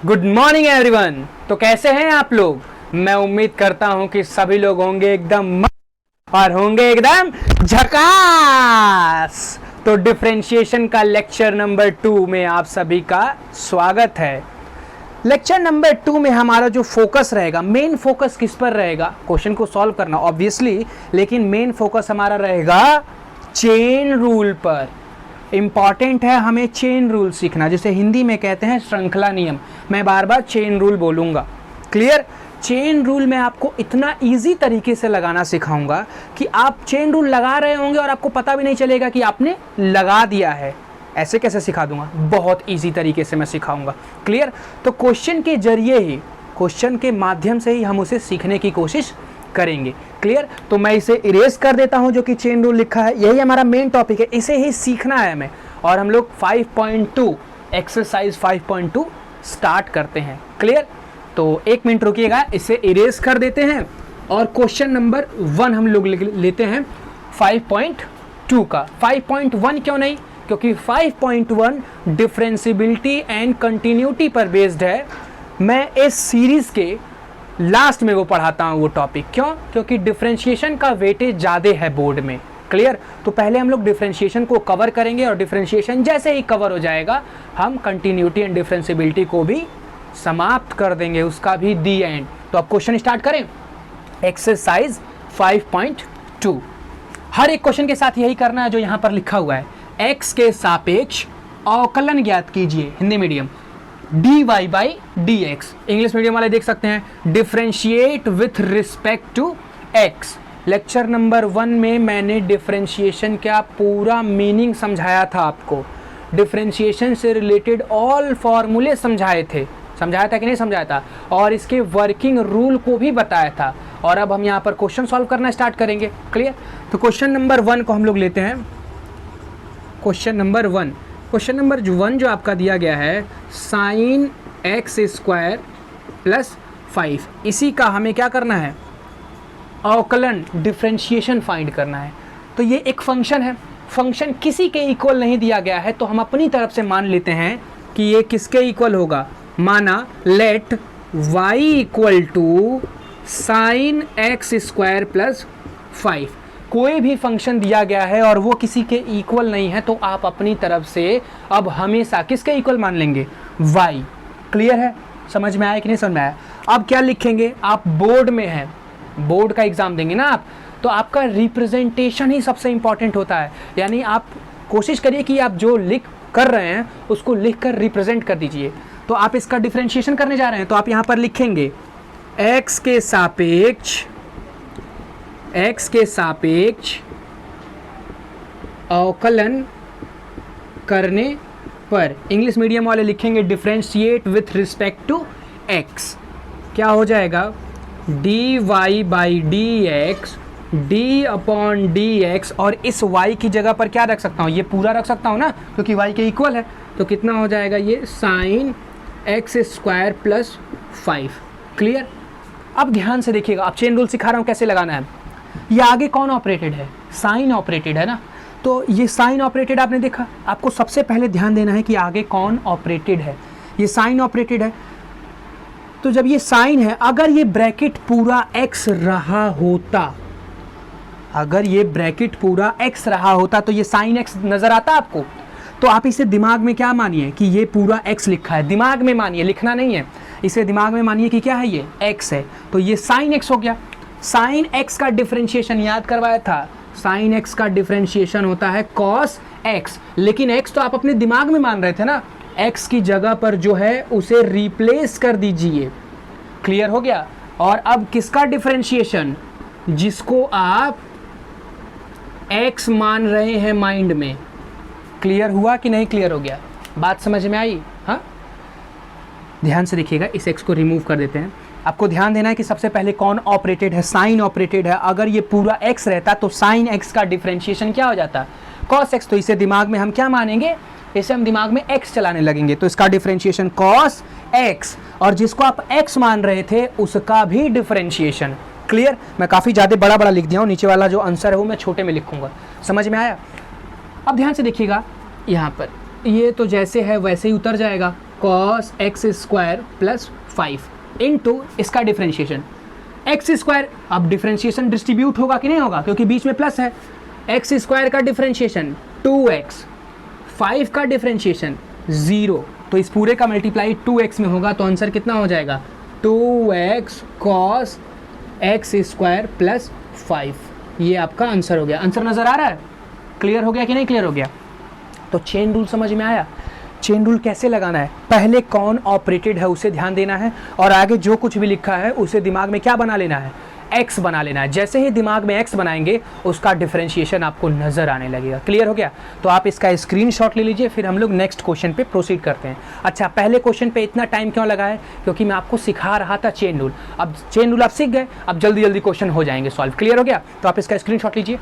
Good morning everyone. तो कैसे हैं आप लोग? मैं उम्मीद करता हूं कि सभी लोग होंगे एकदम मस्त और होंगे एकदम झकास। तो डिफरेंशिएशन का लेक्चर नंबर 2 में आप सभी का स्वागत है। लेक्चर नंबर 2 में हमारा जो फोकस रहेगा, मेन फोकस किस पर रहेगा? क्वेश्चन को सॉल्व करना ऑब्वियसली, लेकिन मेन फोकस हमारा रहेगा चेन रूल पर। इंपॉर्टेंट है हमें चेन रूल सीखना, जिसे हिंदी में कहते हैं श्रृंखला नियम। मैं बार बार चेन रूल बोलूँगा। क्लियर? चेन रूल मैं आपको इतना इजी तरीके से लगाना सिखाऊंगा कि आप चेन रूल लगा रहे होंगे और आपको पता भी नहीं चलेगा कि आपने लगा दिया है। ऐसे कैसे सिखा दूंगा? बहुत इजी तरीके से मैं सिखाऊंगा। क्लियर? तो क्वेश्चन के जरिए ही, क्वेश्चन के माध्यम से ही हम उसे सीखने की कोशिश करेंगे। क्लियर? तो मैं इसे इरेज कर देता हूं, जो कि चेन रूल लिखा है। यही हमारा मेन टॉपिक है, इसे ही सीखना है हमें। और हम लोग 5.2 एक्सरसाइज 5.2 स्टार्ट करते हैं। क्लियर? तो 1 मिनट रुकिएगा, इसे इरेज कर देते हैं और क्वेश्चन नंबर 1 हम लोग लेते हैं 5.2 का। 5.1 क्यों नहीं? क्योंकि 5.1 डिफरेंशिएबिलिटी एंड कंटिन्यूटी पर बेस्ड है। मैं इस सीरीज के लास्ट में वो पढ़ाता हूँ वो टॉपिक। क्यों? क्योंकि डिफरेंशिएशन का वेटेज ज़्यादा है बोर्ड में। क्लियर? तो पहले हम लोग डिफरेंशिएशन को कवर करेंगे और डिफरेंशिएशन जैसे ही कवर हो जाएगा हम कंटिन्यूटी एंड डिफरेंशिएबिलिटी को भी समाप्त कर देंगे, उसका भी दी एंड। तो अब क्वेश्चन स्टार्ट करें। एक्सरसाइज 5.2। हर एक क्वेश्चन के साथ यही करना है जो यहाँ पर लिखा हुआ है। x के सापेक्ष अवकलन ज्ञात कीजिए। Hindi medium dy by D X. English medium वाले देख सकते हैं differentiate with respect to x। Lecture number 1 में मैंने डिफरेंशिएशन का पूरा मीनिंग समझाया था आपको। डिफरेंशिएशन से रिलेटेड ऑल फॉर्मूले समझाए थे। समझाया था कि नहीं समझाया था? और इसके वर्किंग रूल को भी बताया था। और अब हम यहाँ पर क्वेश्चन सॉल्व करना स्टार्ट करेंगे। क्लियर? तो क्वेश्चन नंबर 1 को हम लोग लेते हैं। क्वेश्चन नंबर 1 जो आपका दिया गया है साइन एक्स स्क्वायर प्लस 5, इसी का हमें क्या करना है? अवकलन, डिफरेंशिएशन फाइंड करना है। तो ये एक फंक्शन है, फंक्शन किसी के इक्वल नहीं दिया गया है, तो हम अपनी तरफ से मान लेते हैं कि ये किसके इक्वल होगा। माना let y equal to sine x square plus 5। कोई भी फंक्शन दिया गया है और वो किसी के इक्वल नहीं है, तो आप अपनी तरफ से अब हमेशा किसके इक्वल मान लेंगे? y। क्लियर है? समझ में आया कि नहीं समझ में आया? अब क्या लिखेंगे? आप बोर्ड में हैं, बोर्ड का एग्जाम देंगे ना आप, तो आपका रिप्रेजेंटेशन ही सबसे इंपॉर्टेंट होता है। यानी आप कोशिश करिए कि आप जो लिख कर रहे हैं उसको लिख कर रिप्रेजेंट कर दीजिए। तो आप इसका डिफरेंशिएशन करने जा रहे हैं, तो आप यहाँ पर लिखेंगे x के सापेक्ष अवकलन करने पर, इंग्लिश मीडियम वाले लिखेंगे differentiate with respect to x। क्या हो जाएगा? dy by D X D upon D X. और इस y की जगह पर क्या रख सकता हूँ? ये पूरा रख सकता हूँ ना, क्योंकि y के इक्वल है। तो कितना हो जाएगा ये? Sine x square plus 5। Clear? अब ध्यान से देखिएगा, अब चेन रूल सिखा रहा हूँ कैसे लगाना है। ये आगे कौन ऑपरेटेड है? साइन ऑपरेटेड है ना। तो ये साइन ऑपरेटेड आपने देखा। आपको सबसे पहले ध्यान देना है कि आगे कौन ऑपरेटेड है। ये साइन ऑपरेटेड है। तो जब ये साइन है, अगर ये ब्रैकेट पूरा x रहा होता, अगर ये ब्रैकेट पूरा x रहा होता तो ये साइन x नजर आता आपको? तो आप इसे दिमाग में क्या मानिए कि ये पूरा x लिखा है। दिमाग में मानिए, लिखना नहीं है। इसे दिमाग में मानिए कि क्या है? ये x है। तो ये साइन x हो गया। साइन x का डिफरेंशिएशन याद करवाया था। साइन x का डिफरेंशिएशन होता है कॉस x। लेकिन x तो आप अपने दिमाग में मान रहे थे ना, x की जगह पर जो है उसे रिप्लेस कर दीजिए। क्लियर हो गया? और अब किसका डिफरेंशिएशन? जिसको आप x मान रहे हैं माइंड में। क्लियर हुआ कि नहीं क्लियर हो गया? बात समझ में आई? हाँ, ध्यान से देखिएगा। इस x को रिमूव कर देते हैं। आपको ध्यान देना है कि सबसे पहले कौन ऑपरेटेड है? साइन ऑपरेटेड है। अगर ये पूरा x रहता तो साइन x का डिफरेंशिएशन क्या हो जाता? Cos x। तो इसे दिमाग में हम क्या मानेंगे? इसे हम दिमाग में x चलाने लगेंगे। तो इसका डिफरेंशिएशन कॉस x, और जिसको आप x मान रहे थे उसका भी डिफरेंशिएशन। क्लियर? मैं काफ़ी ज़्यादा बड़ा लिख दिया हूँ, नीचे वाला जो आंसर है वो मैं छोटे में लिखूंगा। समझ में आया? अब ध्यान से देखिएगा, यहाँ पर ये तो जैसे है वैसे ही उतर जाएगा। Cos X square plus 5 into इसका डिफ्रेंशिएशन एक्स स्क्वायर। अब डिफ्रेंशिएशन डिस्ट्रीब्यूट होगा कि नहीं होगा, क्योंकि बीच में प्लस है। एक्स स्क्वायर का डिफ्रेंशिएशन 2x, 5 का डिफ्रेंशिएशन 0, तो इस पूरे का मल्टीप्लाई 2x में होगा, तो आंसर कितना हो जाएगा 2x cos X square plus 5। ये आपका आंसर हो गया। आंसर नज़र आ रहा है? क्लियर हो गया कि नहीं क्लियर हो गया? तो चेन रूल समझ में आया। चेन रूल कैसे लगाना है, पहले कौन ऑपरेटेड है उसे ध्यान देना है, और आगे जो कुछ भी लिखा है उसे दिमाग में क्या बना लेना है, x बना लेना है। जैसे ही दिमाग में x बनाएंगे उसका डिफरेंशिएशन आपको नजर आने लगेगा। क्लियर हो गया? तो आप इसका स्क्रीनशॉट ले लीजिए, फिर हम लोग नेक्स्ट क्वेश्चन पे प्रोसीड करते हैं। अच्छा, पहले क्वेश्चन पे इतना टाइम क्यों लगा है, क्योंकि मैं आपको सिखा रहा था चेन रूल। अब चेन रूल आप सीख गए, अब जल्दी जल्दी क्वेश्चन हो जाएंगे सॉल्व। क्लियर हो गया? तो आप इसका स्क्रीनशॉट लीजिए।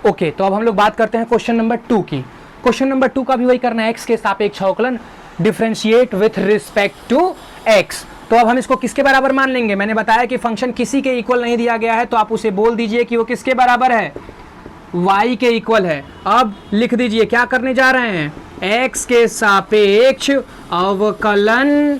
ओके, तो अब हम लोग बात करते हैं क्वेश्चन नंबर 2 की। क्वेश्चन नंबर 2 का भी वही करना है, x के सापेक्ष अवकलन differentiate with respect to x। तो अब हम इसको किसके बराबर मान लेंगे? मैंने बताया कि फंक्शन किसी के इक्वल नहीं दिया गया है, तो आप उसे बोल दीजिए कि वो किसके बराबर है, y के इक्वल है। अब लिख दीजिए क्या करने जा रहे हैं, x के सापेक्ष अवकलन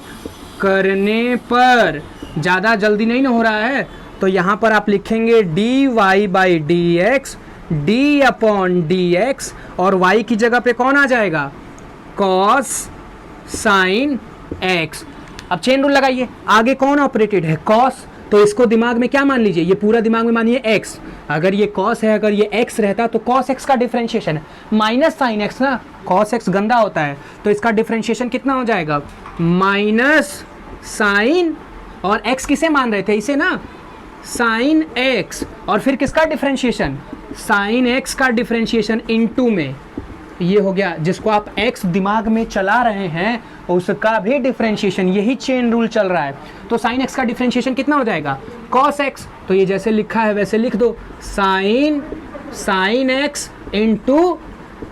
करने पर, ज़्यादा जल्दी नहीं ना हो रहा है, तो यहाँ पर आप लिखेंगे dy by D X, D upon D X, और y की जगह पे कौन आ जाएगा, cos साइन x। अब चेन रूल लगाइए, आगे कौन ऑपरेटेड है, cos, तो इसको दिमाग में क्या मान लीजिए, ये पूरा दिमाग में मानिए x। अगर ये cos है, अगर ये x रहता तो cos x का डिफरेंशिएशन माइनस साइन x ना, cos x गंदा होता है, तो इसका डिफरेंशिएशन कितना हो जाएगा, माइनस साइन, और x किसे मान रहे थे, इसे ना, साइन x, और फिर किसका डिफरेंशिएशन, साइन x का डिफरेंशिएशन इनटू में, ये हो गया। जिसको आप x दिमाग में चला रहे हैं उसका भी डिफरेंशिएशन, यही चेन रूल चल रहा है। तो साइन x का डिफरेंशिएशन कितना हो जाएगा, cos x, तो ये जैसे लिखा है वैसे लिख दो, sine x into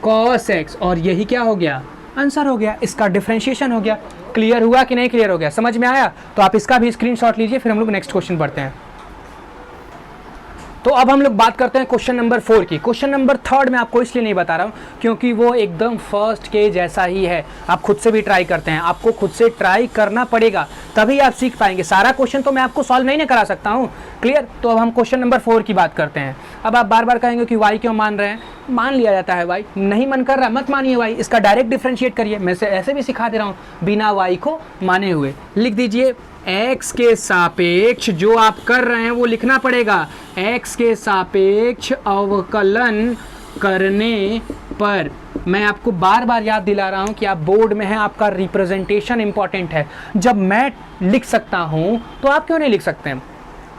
cos X, और यही क्या हो गया, आंसर हो गया, इसका डिफरेंशिएशन हो गया। क्लियर हुआ कि नहीं क्लियर हो गया, समझ में आया? तो आप इसका भी स्क्रीनशॉट लीजिए, फिर हम लोग नेक्स्ट क्वेश्चन बढ़ते हैं। तो अब हम लोग बात करते हैं क्वेश्चन नंबर 4 की। क्वेश्चन नंबर 3 मैं आपको इसलिए नहीं बता रहा हूँ क्योंकि वो एकदम फर्स्ट के जैसा ही है। आप खुद से भी ट्राई करते हैं, आपको खुद से ट्राई करना पड़ेगा तभी आप सीख पाएंगे। सारा क्वेश्चन तो मैं आपको सॉल्व नहीं करा सकता हूँ। क्लियर? तो अब हम क्वेश्चन नंबर 4 की बात करते हैं। अब आप बार बार कहेंगे कि वाई क्यों मान रहे हैं, मान लिया जाता है वाई, नहीं मन कर रहा मत मानिए वाई, इसका डायरेक्ट डिफ्रेंशिएट करिए। मैं ऐसे भी सिखा दे रहा हूँ बिना वाई को माने हुए। लिख दीजिए x के सापेक्ष, जो आप कर रहे हैं वो लिखना पड़ेगा, x के सापेक्ष अवकलन करने पर। मैं आपको बार बार याद दिला रहा हूं कि आप बोर्ड में हैं, आपका रिप्रेजेंटेशन इंपॉर्टेंट है। जब मैं लिख सकता हूं तो आप क्यों नहीं लिख सकते हैं?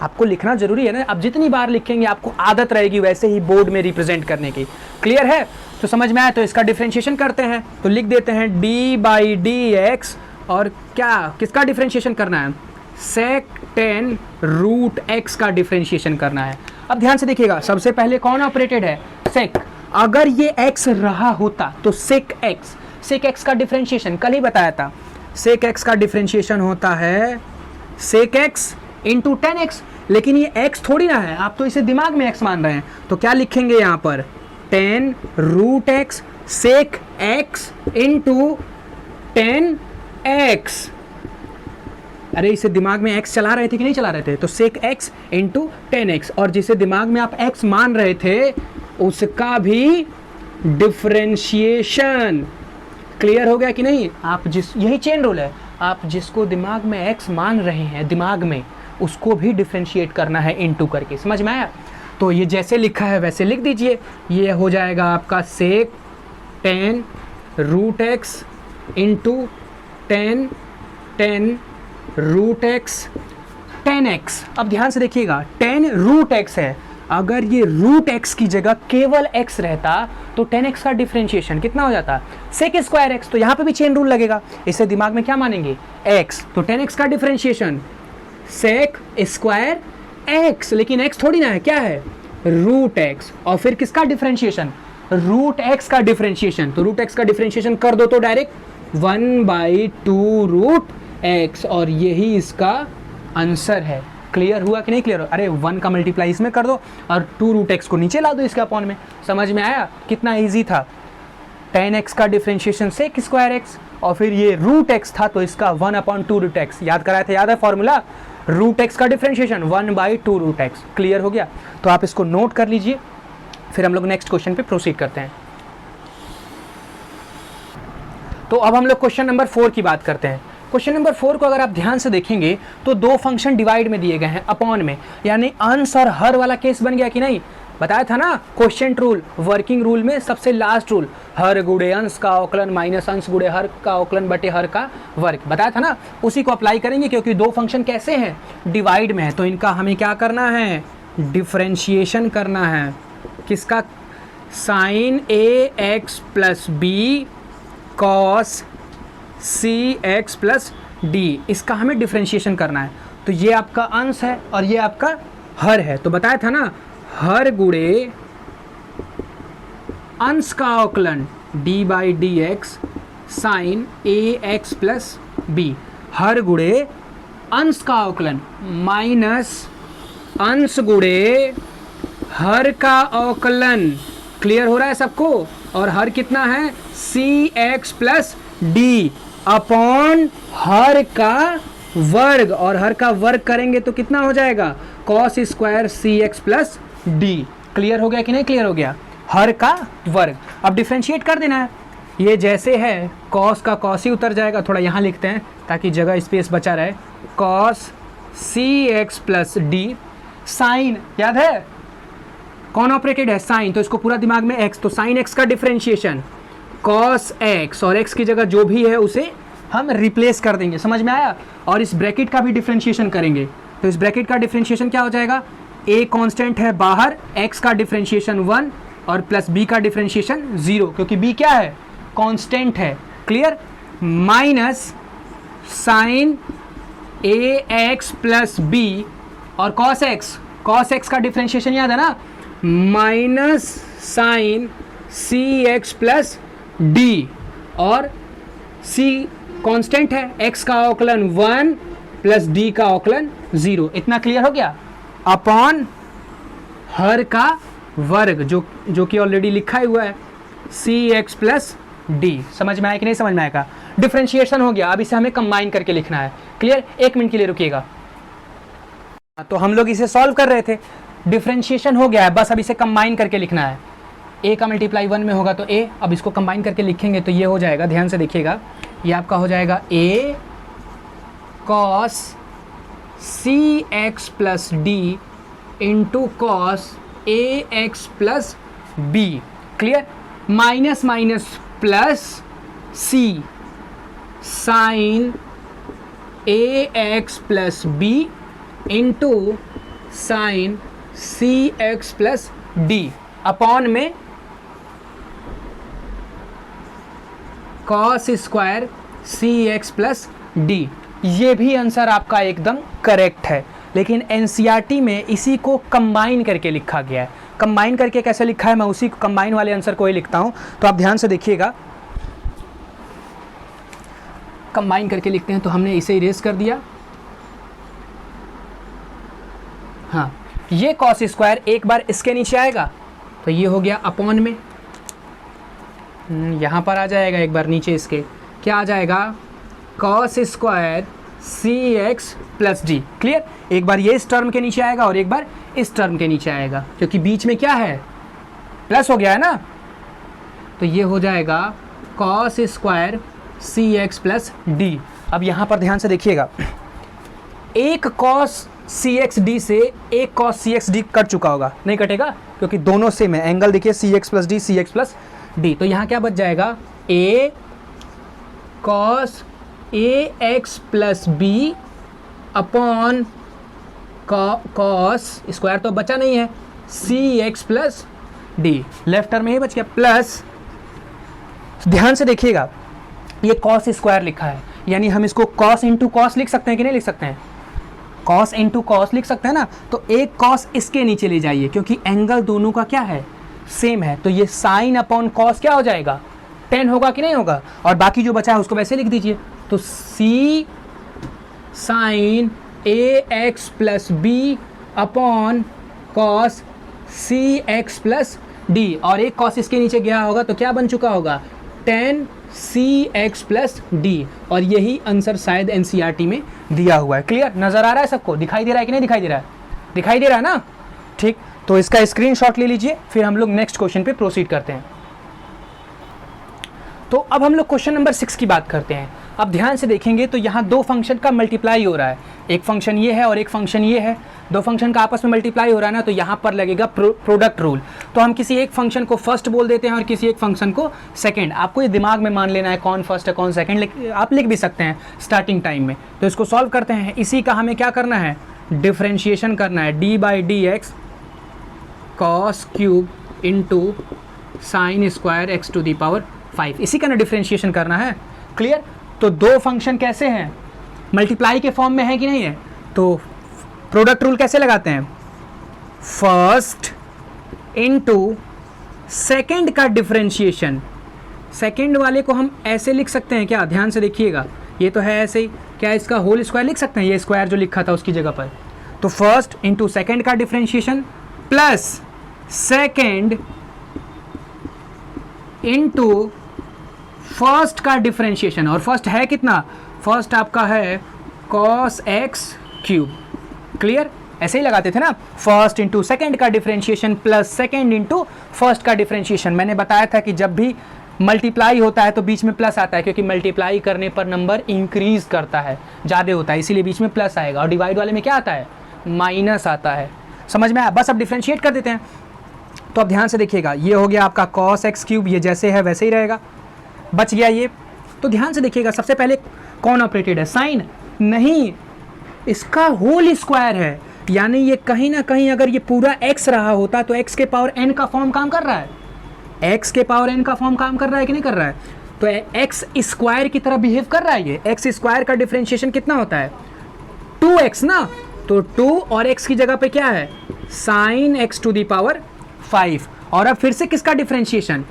आपको लिखना जरूरी है ना। अब जितनी बार लिखेंगे आपको आदत रहेगी वैसे ही बोर्ड में रिप्रेजेंट करने की। क्लियर है? तो समझ में आया? तो इसका डिफ्रेंशिएशन करते हैं, तो लिख देते हैं d बाई डी एक्स, और क्या किसका डिफरेंशिएशन करना है, सेक 10 रूट x का डिफरेंशिएशन करना है। अब ध्यान से देखिएगा, सबसे पहले कौन ऑपरेटेड है, सेक। अगर ये x रहा होता तो सेक x का डिफरेंशिएशन कल ही बताया था, सेक x का डिफरेंशिएशन होता है सेक x इंटू 10x, लेकिन ये x थोड़ी ना है, आप तो इसे दिमाग में x मान रहे हैं। तो क्या लिखेंगे यहाँ पर, 10 रूट x सेक x इंटू 10x। अरे इसे दिमाग में x चला रहे थे कि नहीं चला रहे थे, तो सेक x इंटू 10x, और जिसे दिमाग में आप x मान रहे थे उसका भी डिफरेंशिएशन। क्लियर हो गया कि नहीं? आप यही चेन रूल है, आप जिसको दिमाग में x मान रहे हैं दिमाग में, उसको भी डिफरेंशिएट करना है इनटू करके। समझ में आया? तो ये जैसे लिखा है वैसे लिख दीजिए। ये हो जाएगा आपका sec 10 root x into 10 root x 10x। अब ध्यान से देखिएगा, 10 रूट x है, अगर ये रूट x की जगह केवल x रहता तो 10x का डिफरेंशिएशन कितना हो जाता, सेक स्क्वायर x। तो यहाँ पे भी चेन रूल लगेगा, इसे दिमाग में क्या मानेंगे, x। तो 10x का डिफरेंशिएशन सेक स्क्वायर x, लेकिन x थोड़ी ना है, क्या है, रूट x, और फिर किसका डिफरेंशिएशन, रूट x का डिफरेंशिएशन। तो रूट x का डिफरेंशिएशन कर दो तो डायरेक्ट 1/2 रूट x, और यही इसका आंसर है। क्लियर हुआ कि नहीं क्लियर? अरे 1 का मल्टीप्लाई इसमें कर दो और 2 रूट x को नीचे ला दो इसके अपॉन में। समझ में आया? कितना इजी था। 10x का डिफरेंशिएशन सेक स्क्वायर x, और फिर ये रूट एक्स था तो इसका 1/2 रूट एक्स याद कराया था, याद है फॉर्मूला, रूट एक्स का डिफरेंशिएशन 1/2 रूट एक्स। क्लियर हो गया? तो आप इसको नोट कर लीजिए, फिर हम लोग नेक्स्ट क्वेश्चन पे प्रोसीड करते हैं। तो अब हम लोग क्वेश्चन नंबर 4 की बात करते हैं। क्वेश्चन नंबर 4 को अगर आप ध्यान से देखेंगे तो दो फंक्शन डिवाइड में दिए गए हैं अपॉन में, यानी अंश और हर वाला केस बन गया कि नहीं? बताया था ना क्वेश्चन रूल, वर्किंग रूल में सबसे लास्ट रूल, हर गुणे अंश का अवकलन माइनस अंश गुणे हर का अवकलन बटे हर का वर्ग, बताया था ना, उसी को अप्लाई करेंगे क्योंकि दो फंक्शन कैसे हैं? डिवाइड में है, तो इनका हमें क्या करना है? डिफरेंशिएशन करना है। किसका? साइन ए एक्स प्लस बी कॉस सी एक्स प्लस डी, इसका हमें डिफरेंशिएशन करना है। तो ये आपका अंश है और ये आपका हर है, तो बताया था ना, हर गुणे अंश का अवकलन d by D x sine A x plus b, हर गुणे अंश का अवकलन माइनस अंश गुणे हर का अवकलन। क्लियर हो रहा है सबको? और हर कितना है? C x plus D upon हर का वर्ग, और हर का वर्ग करेंगे तो कितना हो जाएगा? Cos square C x plus D. Clear हो गया कि नहीं क्लियर हो गया? हर का वर्ग। अब डिफरेंशिएट कर देना है, ये जैसे है कॉस का कॉस ही उतर जाएगा, थोड़ा यहाँ लिखते हैं ताकि जगह स्पेस बचा रहे, कॉस सी एक्स प्लस डी, साइन याद है कौन ऑपरेटेड है? साइन, तो इसको पूरा दिमाग में एक्स, तो साइन एक्स का डिफरेंशिएशन कॉस एक्स, और एक्स की जगह जो भी है उसे हम रिप्लेस कर देंगे, समझ में आया? और इस ब्रैकेट का भी डिफरेंशिएशन करेंगे, तो इस ब्रैकेट का डिफरेंशिएशन क्या हो जाएगा? ए कांस्टेंट है बाहर, एक्स का डिफरेंशिएशन 1 और प्लस बी का डिफरेंशिएशन 0, क्योंकि बी क्या है? कांस्टेंट है। क्लियर? माइनस साइन ए एक्स प्लस बी और कॉस एक्स का डिफरेंशिएशन याद है ना, minus sign C x plus d, और सी कांस्टेंट है, एक्स का अवकलन 1 प्लस डी का अवकलन 0। इतना क्लियर हो गया? अपॉन हर का वर्ग, जो कि ऑलरेडी लिखा ही हुआ है, सी एक्स प्लस डी। समझ में आया कि नहीं समझ में आएगा? डिफरेंशिएशन हो गया, अब इसे हमें कंबाइन करके लिखना है। क्लियर? 1 मिनट के लिए रुकिएगा। तो हम लोग इसे सॉल्व कर रहे थे, डिफरेंशिएशन हो गया है, बस अब इसे कंबाइन करके लिखना है। a का मल्टीप्लाई 1 में होगा तो a, अब इसको कंबाइन करके लिखेंगे तो ये हो जाएगा, ध्यान से देखिएगा, ये आपका हो जाएगा a cos C x plus D into cos A x plus B. Clear? Minus minus plus C sine A x plus B into sine C x plus D upon में cos square C x plus D. ये भी answer आपका एकदम correct है, लेकिन NCERT में इसी को कंबाइन करके लिखा गया है। कंबाइन करके कैसे लिखा है, मैं उसी कंबाइन वाले आंसर को ही लिखता हूं, तो आप ध्यान से देखिएगा। कंबाइन करके लिखते हैं तो हमने इसे इरेज कर दिया, हाँ, ये कॉस स्क्वायर एक बार इसके नीचे आएगा तो ये हो गया अपॉन में, यहाँ पर आ जाएगा एक बार नीचे इसके, क्या आ जाएगा? Cos square C x plus D. Clear? एक बार ये इस टर्म के नीचे आएगा और एक बार इस टर्म के नीचे आएगा, क्योंकि बीच में क्या है? प्लस हो गया है ना, तो ये हो जाएगा cos square C x plus D. अब यहाँ पर ध्यान से देखिएगा, एक कॉस सी एक्स डी से एक कॉस सी एक्स डी कट चुका होगा, नहीं कटेगा क्योंकि दोनों सेम है, एंगल देखिए c x plus d, c x plus d, तो यहाँ क्या बच जाएगा? A cos A x plus b upon cos square तो बचा नहीं है, c x plus d, left term में ही बच गया, प्लस ध्यान से देखिएगा ये कॉस स्क्वायर लिखा है, यानी हम इसको कॉस इंटू कॉस लिख सकते हैं कि नहीं लिख सकते हैं? कॉस इंटू कॉस लिख सकते हैं ना, तो एक कॉस इसके नीचे ले जाइए क्योंकि एंगल दोनों का क्या है? सेम है, तो ये साइन अपॉन कॉस क्या हो जाएगा? 10 होगा कि नहीं होगा? और बाकी जो बचा है उसको वैसे लिख दीजिए, तो सी साइन ए x plus b upon cos सी एक्स प्लस डी, और एक कॉस इसके नीचे गया होगा तो क्या बन चुका होगा? tan cx प्लस डी, और यही आंसर शायद एनसीईआरटी में दिया हुआ है। क्लियर, नजर आ रहा है सबको, दिखाई दे रहा है कि नहीं दिखाई दे रहा है? दिखाई दे रहा है ना? ठीक, तो इसका स्क्रीनशॉट ले लीजिए, फिर हम लोग नेक्स्ट क्वेश्चन पे प्रोसीड करते हैं। तो अब हम लोग क्वेश्चन नंबर 6 की बात करते हैं। अब ध्यान से देखेंगे तो यहाँ दो फंक्शन का मल्टीप्लाई हो रहा है, एक फंक्शन ये है और एक फंक्शन ये है, दो फंक्शन का आपस में मल्टीप्लाई हो रहा है ना, तो यहाँ पर लगेगा प्रोडक्ट रूल। तो हम किसी एक फंक्शन को फर्स्ट बोल देते हैं और किसी एक फंक्शन को सेकंड। आपको ये दिमाग में मान लेना है कौन फर्स्ट है कौन सेकंड, आप लिख भी सकते हैं स्टार्टिंग टाइम में। तो इसको सॉल्व करते हैं। इसी का हमें क्या करना है, डिफ्रेंशिएशन करना है, D by D X cos cube into sine square X to the power 5, इसी का ना डिफ्रेंशिएशन करना है। क्लियर, तो दो फंक्शन कैसे हैं, मल्टीप्लाई के फॉर्म में है कि नहीं है? तो प्रोडक्ट रूल कैसे लगाते हैं, फर्स्ट इनटू सेकंड का डिफरेंशिएशन। सेकंड वाले को हम ऐसे लिख सकते हैं क्या, ध्यान से देखिएगा, ये तो है ऐसे ही, क्या इसका होल स्क्वायर लिख सकते हैं, ये स्क्वायर जो लिखा था उसकी जगह पर। तो फर्स्ट इनटू सेकंड का differentiation plus second into first का डिफरेंशिएशन, और फर्स्ट है कितना, फर्स्ट आपका है cos x क्यूब। क्लियर, ऐसे ही लगाते थे ना, फर्स्ट इंटू सेकेंड का differentiation plus second into first का डिफरेंशिएशन। मैंने बताया था कि जब भी मल्टीप्लाई होता है तो बीच में प्लस आता है, क्योंकि मल्टीप्लाई करने पर नंबर इंक्रीज करता है, ज़्यादा होता है, इसीलिए बीच में प्लस आएगा, और डिवाइड वाले में क्या आता है, माइनस आता है। समझ में आया? बस अब डिफरेंशिएट कर देते हैं। तो अब ध्यान से देखिएगा, ये हो गया आपका cos x क्यूब, ये जैसे है वैसे ही रहेगा, बच गया ये। तो ध्यान से देखिएगा, सबसे पहले कौन ऑपरेटेड है, साइन नहीं, इसका होल स्क्वायर है, यानी ये कहीं ना कहीं अगर ये पूरा x रहा होता तो x के पावर n का फॉर्म काम कर रहा है, x के पावर n का फॉर्म काम कर रहा है कि नहीं कर रहा है? तो x स्क्वायर की तरह बिहेव कर रहा है ये। x स्क्वायर का डिफरेंशिएशन कितना होता है, 2x ना, तो 2 और x की जगह पे क्या है, sine x to the power 5। और अब फिर से किसका differentiation,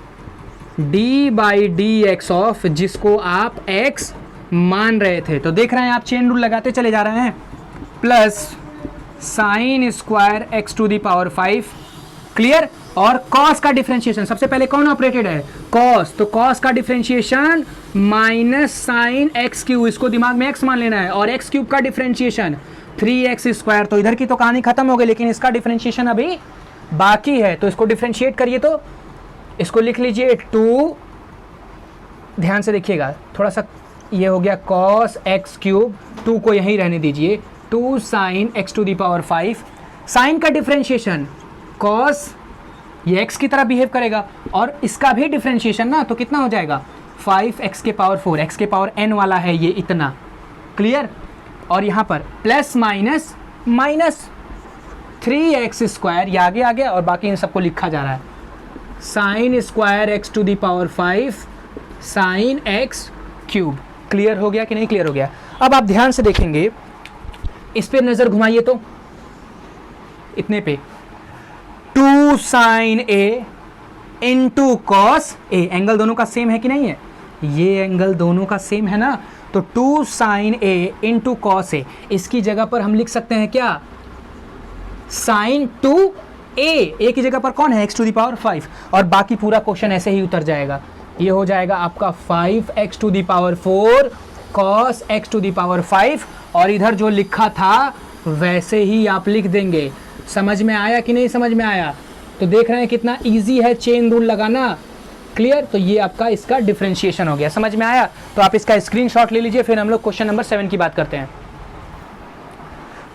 d by D X of, जिसको आप x मान रहे थे, तो देख रहे हैं आप चेन रूल लगाते चले जा रहे हैं, plus sine square X to the power 5। Clear, और कॉस का डिफरेंशिएशन, सबसे पहले कौन ऑपरेटेड है, कॉस, तो कॉस का differentiation minus sine X cube, इसको दिमाग में x मान लेना है, और एक्स क्यूब का डिफरेंशिएशन 3x स्क्वायर। तो इधर की तो कहानी खत्म हो गई, लेकिन इसका डिफरेंशिएशन अभी बाकी है, तो इसको डिफरेंशिएट करिए। तो इसको लिख लीजिए 2, ध्यान से देखिएगा थोड़ा सा, ये हो गया cos x क्यूब, 2 को यहीं रहने दीजिए, 2 sine x to the power 5, sine का डिफरेंशिएशन cos, ये x की तरह बिहेव करेगा, और इसका भी डिफरेंशिएशन ना, तो कितना हो जाएगा 5x के पावर 4, x के पावर n वाला है ये इतना। क्लियर, और यहाँ पर plus minus minus 3x square, ये आगे आ गया, और बाकी इन सबको लिखा जा रहा है, sine square X to the power 5 sine X cube. Clear हो गया कि नहीं क्लियर हो गया? अब आप ध्यान से देखेंगे, इस पे नजर घुमाइए तो इतने पे 2 साइन ए इंटू कॉस ए, एंगल दोनों का सेम है कि नहीं है, ये एंगल दोनों का सेम है ना, तो 2 साइन ए इंटू कॉस ए, इसकी जगह पर हम लिख सकते हैं क्या, साइन 2 ए की जगह पर कौन है, x टू दी पावर 5, और बाकी पूरा क्वेश्चन ऐसे ही उतर जाएगा। ये हो जाएगा आपका 5x to the power 4 cos x to the power 5, और इधर जो लिखा था वैसे ही आप लिख देंगे। समझ में आया कि नहीं समझ में आया? तो देख रहे हैं कितना इजी है चेन रूल लगाना। क्लियर, तो ये आपका इसका डिफरेंशिएशन हो गया। समझ में आया? तो आप इसका स्क्रीनशॉट ले लीजिए, फिर हम लोग क्वेश्चन नंबर 7 की बात करते हैं।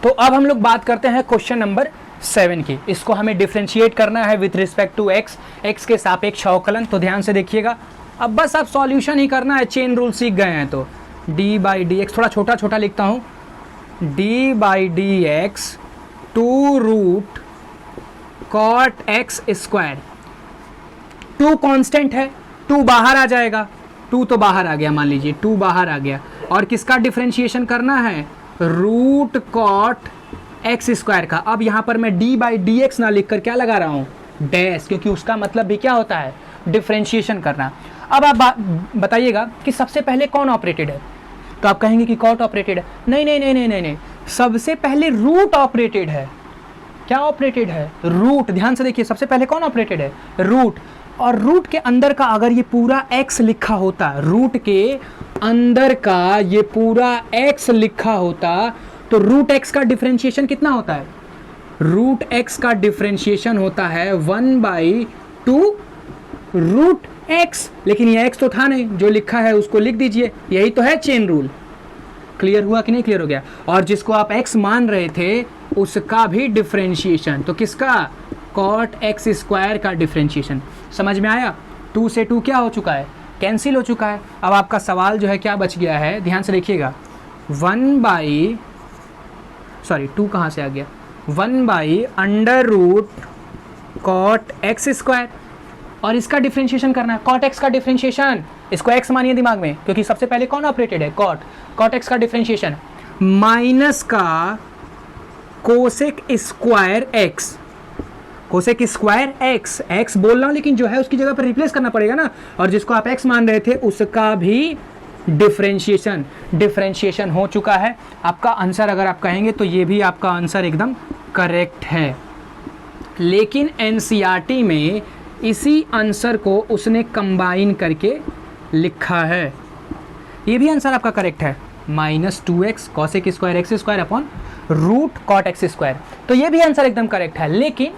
तो अब हम लोग बात करते हैं क्वेश्चन नंबर 7 की। इसको हमें डिफरेंशिएट करना है विथ रिस्पेक्ट टू x के सापेक्ष अवकलन। तो ध्यान से देखिएगा, अब बस आप सॉल्यूशन ही करना है, चेन रूल सीख गए हैं तो d बाई डी एक्स, थोड़ा छोटा छोटा लिखता हूँ, d by D X 2 root cot X square. 2 constant है, 2 बाहर आ जाएगा, 2 तो बाहर आ गया, मान लीजिए 2 बाहर आ गया, और किसका डिफरेंशिएशन करना है, रूट कॉट एक्स स्क्वायर का। अब यहाँ पर मैं d बाई डी एक्स ना लिख कर क्या लगा रहा हूँ, डैश, क्योंकि उसका मतलब भी क्या होता है, डिफरेंशिएशन करना। अब आप बताइएगा कि सबसे पहले कौन ऑपरेटेड है, तो आप कहेंगे कि कॉट ऑपरेटेड है। नहीं नहीं नहीं नहीं नहीं नहीं, सबसे पहले रूट ऑपरेटेड है। क्या ऑपरेटेड है, रूट। ध्यान से देखिए, सबसे पहले कौन ऑपरेटेड है, रूट। और रूट के अंदर का अगर ये पूरा x लिखा होता, रूट के अंदर का ये पूरा x लिखा होता, तो रूट x का डिफरेंशिएशन कितना होता है? रूट x का डिफरेंशिएशन होता है 1/2 रूट x, लेकिन ये x तो था नहीं, जो लिखा है उसको लिख दीजिए, यही तो है चेन रूल। क्लियर हुआ कि नहीं क्लियर हो गया? और जिसको आप x मान रहे थे उसका भी डिफरेंशिएशन, तो किसका? कॉट एक्स स्क्वायर का डिफरेंशिएशन। समझ में आया? 2 से 2 क्या हो चुका है? कैंसिल हो चुका है। अब आपका सवाल जो है क्या बच गया है, ध्यान से देखिएगा, 2 कहाँ से आ गया? 1/√, कॉट एक्स स्क्वायर, और इसका डिफरेंशिएशन करना है, कॉट एक्स का डिफरेंशिएशन। इसको एक्स मानिए दिमाग में, क्योंकि सबसे पहले कौन ऑपरेटेड है? कॉट एक्स का डिफरेंशिएशन माइनस का cosec square x, cosec square x, x बोल रहा हूँ लेकिन जो है उसकी जगह पर रिप्लेस करना पड़ेगा ना, और जिसको आप एक्स मान रहे थे उसका भी डिफरेंशिएशन हो चुका है। आपका आंसर अगर आप कहेंगे तो ये भी आपका आंसर एकदम करेक्ट है, लेकिन एनसीईआरटी में इसी आंसर को उसने कंबाइन करके लिखा है। ये भी आंसर आपका करेक्ट है, -2x cosec square X square upon root cot X square, तो ये भी आंसर एकदम करेक्ट है, लेकिन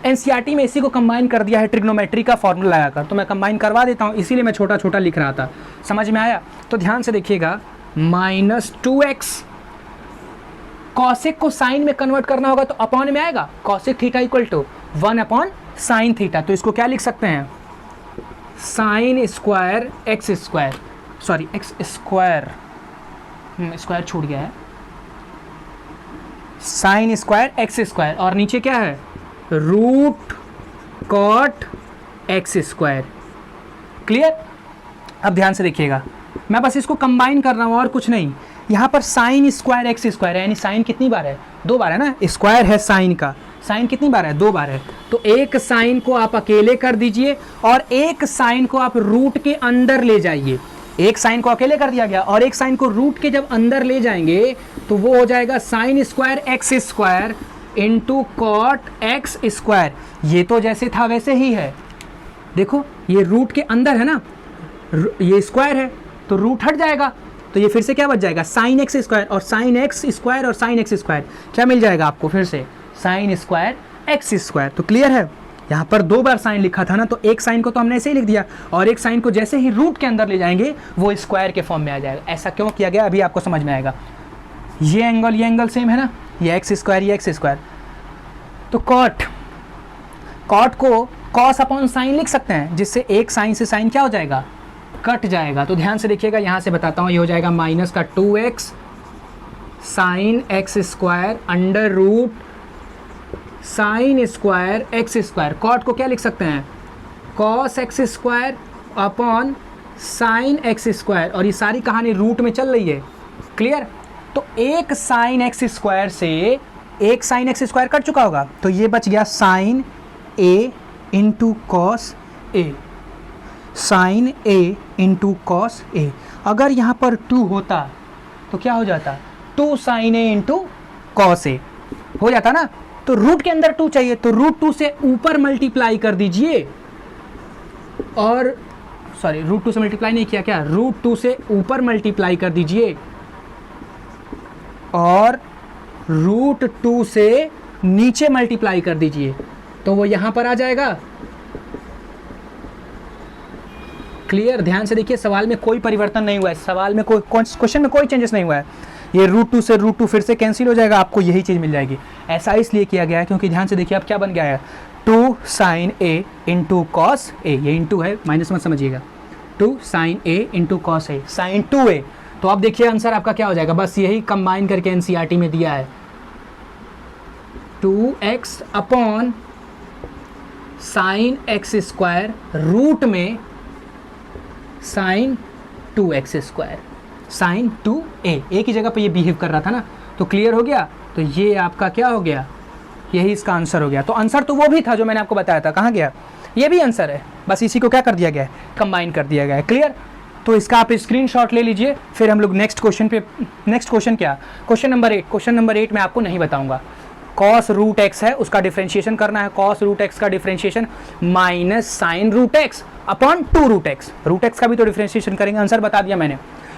एनसीईआरटी में इसी को कंबाइन कर दिया है ट्रिग्नोमेट्री का फॉर्मूला लगाकर, तो मैं कंबाइन करवा देता हूँ, इसीलिए मैं छोटा छोटा लिख रहा था। समझ में आया? तो ध्यान से देखिएगा, -2x कॉसेक को साइन में कन्वर्ट करना होगा तो अपॉन में आएगा, cosec theta equal to 1/sin theta, तो इसको क्या लिख सकते हैं? Sine square X square, sorry X square, square छूट गया है, साइन स्क्वायर एक्स स्क्वायर, और नीचे क्या है? Root cot X square. Clear? अब ध्यान से देखिएगा, मैं बस इसको कंबाइन कर रहा हूँ और कुछ नहीं। यहाँ पर साइन स्क्वायर एक्स स्क्वायर है, यानी साइन कितनी बार है? 2 बार है ना, स्क्वायर है साइन का, साइन कितनी बार है? 2 बार है, तो एक साइन को आप अकेले कर दीजिए और एक साइन को आप रूट के अंदर ले जाइए। एक साइन को अकेले कर दिया गया और एक साइन को रूट के जब अंदर ले जाएंगे तो वो हो जाएगा sine square X square into cot X square. ये तो जैसे था वैसे ही है, देखो ये रूट के अंदर है ना, ये स्क्वायर है तो रूट हट जाएगा, तो ये फिर से क्या बच जाएगा? साइन एक्स स्क्वायर, और साइन एक्स स्क्वायर और साइन एक्स स्क्वायर क्या मिल जाएगा आपको? फिर से साइन स्क्वायर एक्स स्क्वायर। तो क्लियर है? यहाँ पर 2 बार साइन लिखा था ना, तो एक साइन को तो हमने ऐसे ही लिख दिया, और एक साइन को जैसे ही रूट के अंदर ले जाएंगे वो स्क्वायर के फॉर्म में आ जाएगा। ऐसा क्यों किया गया अभी आपको समझ में आएगा। ये एंगल सेम है ना, ये एक्स स्क्वायर ये एक्स स्क्वायर, तो कॉट को कॉस अपॉन साइन लिख सकते हैं, जिससे एक साइन से साइन क्या हो जाएगा? कट जाएगा। तो ध्यान से देखिएगा, यहाँ से बताता हूँ, ये हो जाएगा माइनस का 2x sine x square under root sine square X square. Cot को क्या लिख सकते हैं? Cos X square upon sine x square, और ये सारी कहानी रूट में चल रही है। क्लियर? तो एक साइन एक्स स्क्वायर से एक साइन एक्स स्क्वायर कट चुका होगा, तो ये बच गया साइन ए इंटू कॉस ए, साइन ए इंटू कॉस ए। अगर यहाँ पर 2 होता तो क्या हो जाता? 2 साइन ए इंटू कॉस ए हो जाता ना। तो रूट के अंदर 2 चाहिए, तो रूट 2 से ऊपर मल्टीप्लाई कर दीजिए, और सॉरी रूट 2 से मल्टीप्लाई नहीं किया क्या? रूट 2 से ऊपर मल्टीप्लाई कर दीजिए और रूट 2 से नीचे मल्टीप्लाई कर दीजिए, तो वो यहां पर आ जाएगा। क्लियर? ध्यान से देखिए, सवाल में कोई परिवर्तन नहीं हुआ है, सवाल में कोई क्वेश्चन में कोई चेंजेस नहीं हुआ है। ये रूट 2 से रूट 2 फिर से कैंसिल हो जाएगा, आपको यही चीज़ मिल जाएगी। ऐसा इसलिए किया गया है क्योंकि ध्यान से देखिए अब क्या बन गया है? 2 साइन ए इंटू कॉस ए, ये इंटू है माइनस मत समझिएगा, 2 साइन ए इंटू कॉस ए, साइन 2a। तो अब देखिए आंसर आपका क्या हो जाएगा, बस यही कंबाइन करके एनसीईआरटी में दिया है, 2x upon sine x square root में sine 2x square, sine 2a। एक ही जगह पे ये बिहेव कर रहा था ना, तो क्लियर हो गया। तो ये आपका क्या हो गया? यही इसका आंसर हो गया। तो आंसर तो वो भी था जो मैंने आपको बताया था, कहाँ गया? ये भी आंसर है, बस इसी को क्या कर दिया गया है? कंबाइन कर दिया गया है। क्लियर? तो इसका आप स्क्रीनशॉट ले लीजिए, फिर हम लोग नेक्स्ट क्वेश्चन पे। नेक्स्ट क्वेश्चन क्या? Question number 8। क्वेश्चन नंबर 8 मैं आपको नहीं बताऊंगा। कॉस रूट एक्स है उसका डिफ्रेंशिएशन करना है, कॉस रूट एक्स का differentiation minus sine root X upon 2 root X, root X का भी तो डिफ्रेंशिएशन करेंगे, आंसर बता दिया मैंने।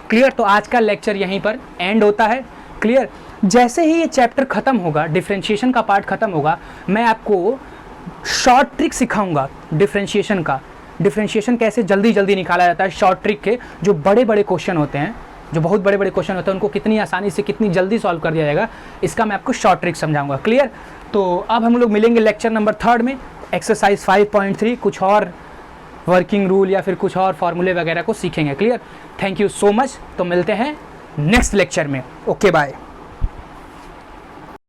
क्लियर, तो आज का लेक्चर यहीं पर एंड होता है। क्लियर, जैसे ही ये चैप्टर खत्म होगा, डिफ्रेंशिएशन का पार्ट खत्म होगा, मैं आपको शॉर्ट ट्रिक सिखाऊंगा डिफ्रेंशिएशन का, डिफ्रेंशिएशन कैसे जल्दी जल्दी निकाला जाता है, शॉर्ट ट्रिक के जो बड़े बड़े क्वेश्चन होते हैं, जो बहुत बड़े बड़े क्वेश्चन होते हैं उनको कितनी आसानी से कितनी जल्दी सॉल्व कर दिया जाएगा, इसका मैं आपको शॉर्ट ट्रिक समझाऊंगा। क्लियर, तो अब हम लोग मिलेंगे लेक्चर नंबर 3 में, एक्सरसाइज 5.3, कुछ और वर्किंग रूल या फिर कुछ और फॉर्मूले वगैरह को सीखेंगे। Clear, thank you so much, तो मिलते हैं नेक्स्ट लेक्चर में। Okay bye.